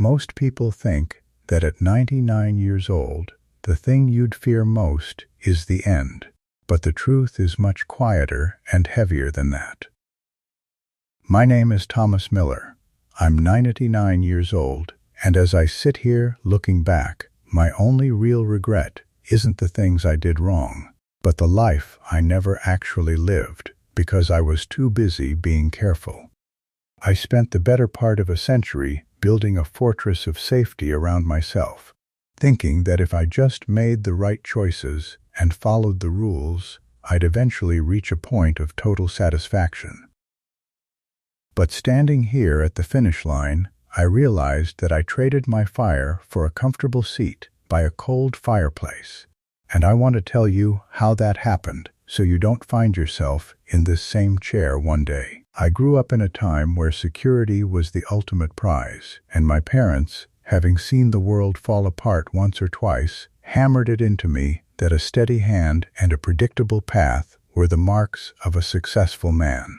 Most people think that at 99 years old, the thing you'd fear most is the end, but the truth is much quieter and heavier than that. My name is Thomas Miller. I'm 99 years old, and as I sit here looking back, my only real regret isn't the things I did wrong, but the life I never actually lived because I was too busy being careful. I spent the better part of a century building a fortress of safety around myself, thinking that if I just made the right choices and followed the rules, I'd eventually reach a point of total satisfaction. But standing here at the finish line, I realized that I traded my fire for a comfortable seat by a cold fireplace. And I want to tell you how that happened, so you don't find yourself in this same chair one day. I grew up in a time where security was the ultimate prize, and my parents, having seen the world fall apart once or twice, hammered it into me that a steady hand and a predictable path were the marks of a successful man.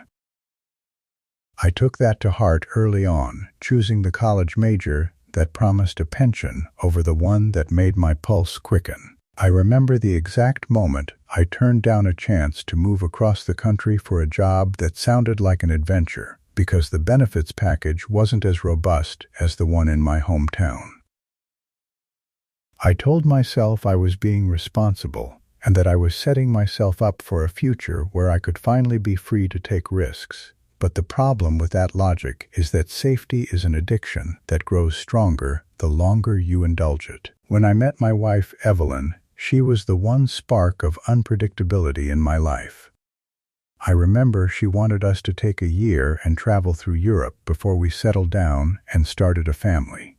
I took that to heart early on, choosing the college major that promised a pension over the one that made my pulse quicken. I remember the exact moment I turned down a chance to move across the country for a job that sounded like an adventure, because the benefits package wasn't as robust as the one in my hometown. I told myself I was being responsible, and that I was setting myself up for a future where I could finally be free to take risks. But the problem with that logic is that safety is an addiction that grows stronger the longer you indulge it. When I met my wife, Evelyn, she was the one spark of unpredictability in my life. I remember she wanted us to take a year and travel through Europe before we settled down and started a family.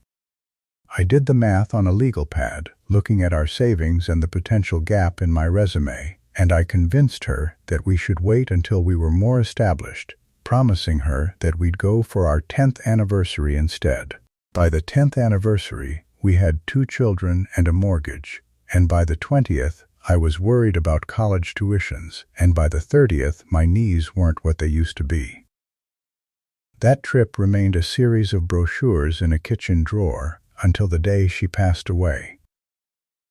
I did the math on a legal pad, looking at our savings and the potential gap in my resume, and I convinced her that we should wait until we were more established, promising her that we'd go for our 10th anniversary instead. By the 10th anniversary, we had 2 children and a mortgage, and by the 20th, I was worried about college tuitions, and by the 30th, my knees weren't what they used to be. That trip remained a series of brochures in a kitchen drawer until the day she passed away.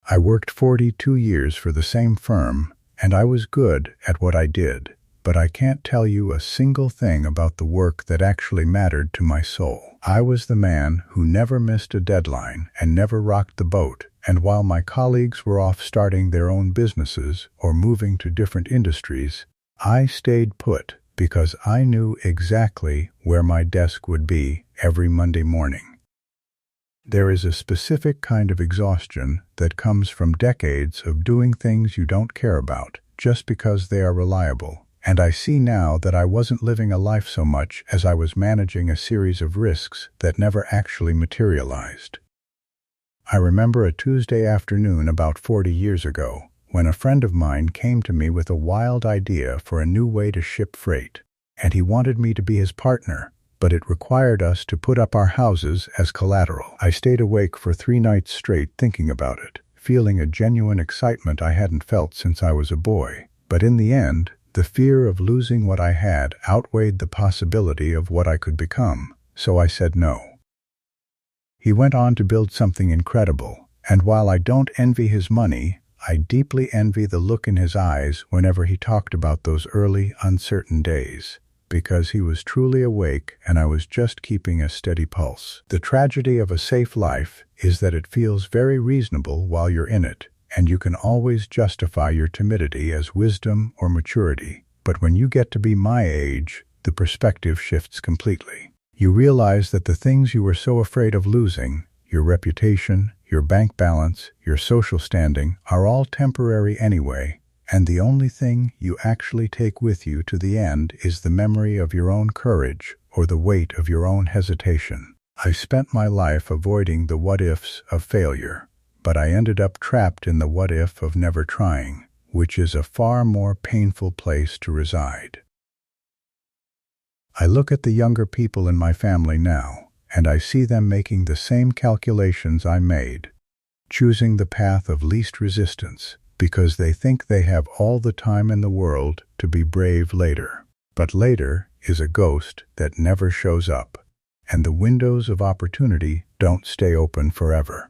I worked 42 years for the same firm, and I was good at what I did, but I can't tell you a single thing about the work that actually mattered to my soul. I was the man who never missed a deadline and never rocked the boat, and while my colleagues were off starting their own businesses or moving to different industries, I stayed put because I knew exactly where my desk would be every Monday morning. There is a specific kind of exhaustion that comes from decades of doing things you don't care about just because they are reliable. And I see now that I wasn't living a life so much as I was managing a series of risks that never actually materialized. I remember a Tuesday afternoon about 40 years ago, when a friend of mine came to me with a wild idea for a new way to ship freight, and he wanted me to be his partner, but it required us to put up our houses as collateral. I stayed awake for 3 nights straight thinking about it, feeling a genuine excitement I hadn't felt since I was a boy, but in the end, the fear of losing what I had outweighed the possibility of what I could become, so I said no. He went on to build something incredible, and while I don't envy his money, I deeply envy the look in his eyes whenever he talked about those early, uncertain days, because he was truly awake and I was just keeping a steady pulse. The tragedy of a safe life is that it feels very reasonable while you're in it, and you can always justify your timidity as wisdom or maturity. But when you get to be my age, the perspective shifts completely. You realize that the things you were so afraid of losing, your reputation, your bank balance, your social standing, are all temporary anyway, and the only thing you actually take with you to the end is the memory of your own courage or the weight of your own hesitation. I spent my life avoiding the what-ifs of failure, but I ended up trapped in the what-if of never trying, which is a far more painful place to reside. I look at the younger people in my family now, and I see them making the same calculations I made, choosing the path of least resistance, because they think they have all the time in the world to be brave later. But later is a ghost that never shows up, and the windows of opportunity don't stay open forever.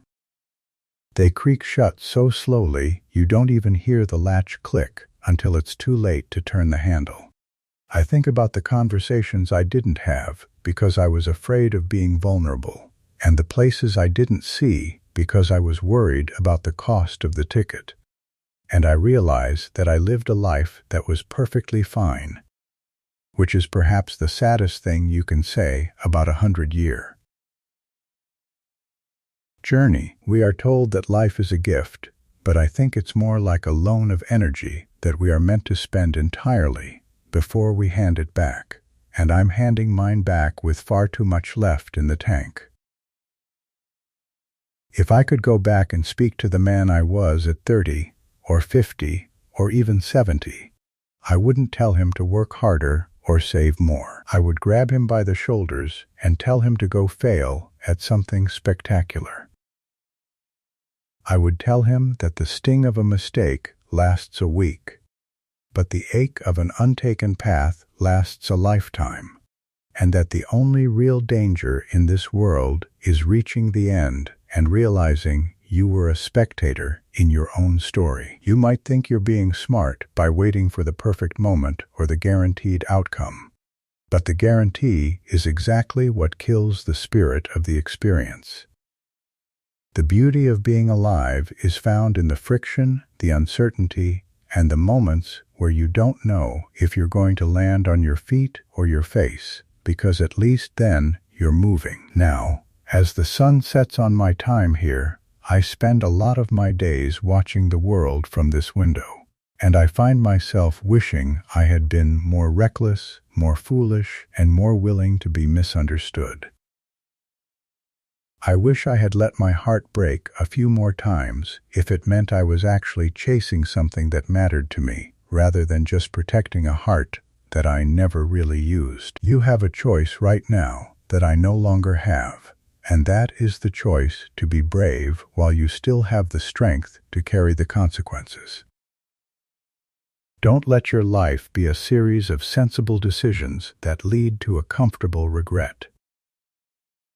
They creak shut so slowly you don't even hear the latch click until it's too late to turn the handle. I think about the conversations I didn't have because I was afraid of being vulnerable, and the places I didn't see because I was worried about the cost of the ticket. And I realize that I lived a life that was perfectly fine, which is perhaps the saddest thing you can say about 100-year journey. We are told that life is a gift, but I think it's more like a loan of energy that we are meant to spend entirely before we hand it back, and I'm handing mine back with far too much left in the tank. If I could go back and speak to the man I was at 30 or 50 or even 70, I wouldn't tell him to work harder or save more. I would grab him by the shoulders and tell him to go fail at something spectacular. I would tell him that the sting of a mistake lasts a week, but the ache of an untaken path lasts a lifetime, and that the only real danger in this world is reaching the end and realizing you were a spectator in your own story. You might think you're being smart by waiting for the perfect moment or the guaranteed outcome, but the guarantee is exactly what kills the spirit of the experience. The beauty of being alive is found in the friction, the uncertainty, and the moments where you don't know if you're going to land on your feet or your face, because at least then you're moving. Now, as the sun sets on my time here, I spend a lot of my days watching the world from this window, and I find myself wishing I had been more reckless, more foolish, and more willing to be misunderstood. I wish I had let my heart break a few more times if it meant I was actually chasing something that mattered to me, rather than just protecting a heart that I never really used. You have a choice right now that I no longer have, and that is the choice to be brave while you still have the strength to carry the consequences. Don't let your life be a series of sensible decisions that lead to a comfortable regret.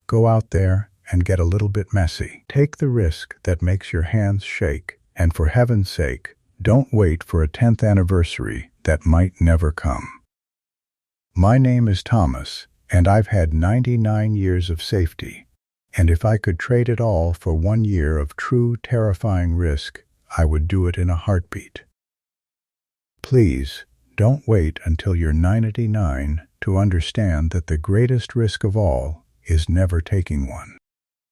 Go out there and get a little bit messy. Take the risk that makes your hands shake, and for heaven's sake, don't wait for a 10th anniversary that might never come. My name is Thomas, and I've had 99 years of safety, and if I could trade it all for 1 year of true terrifying risk, I would do it in a heartbeat. Please, don't wait until you're 99 to understand that the greatest risk of all is never taking one.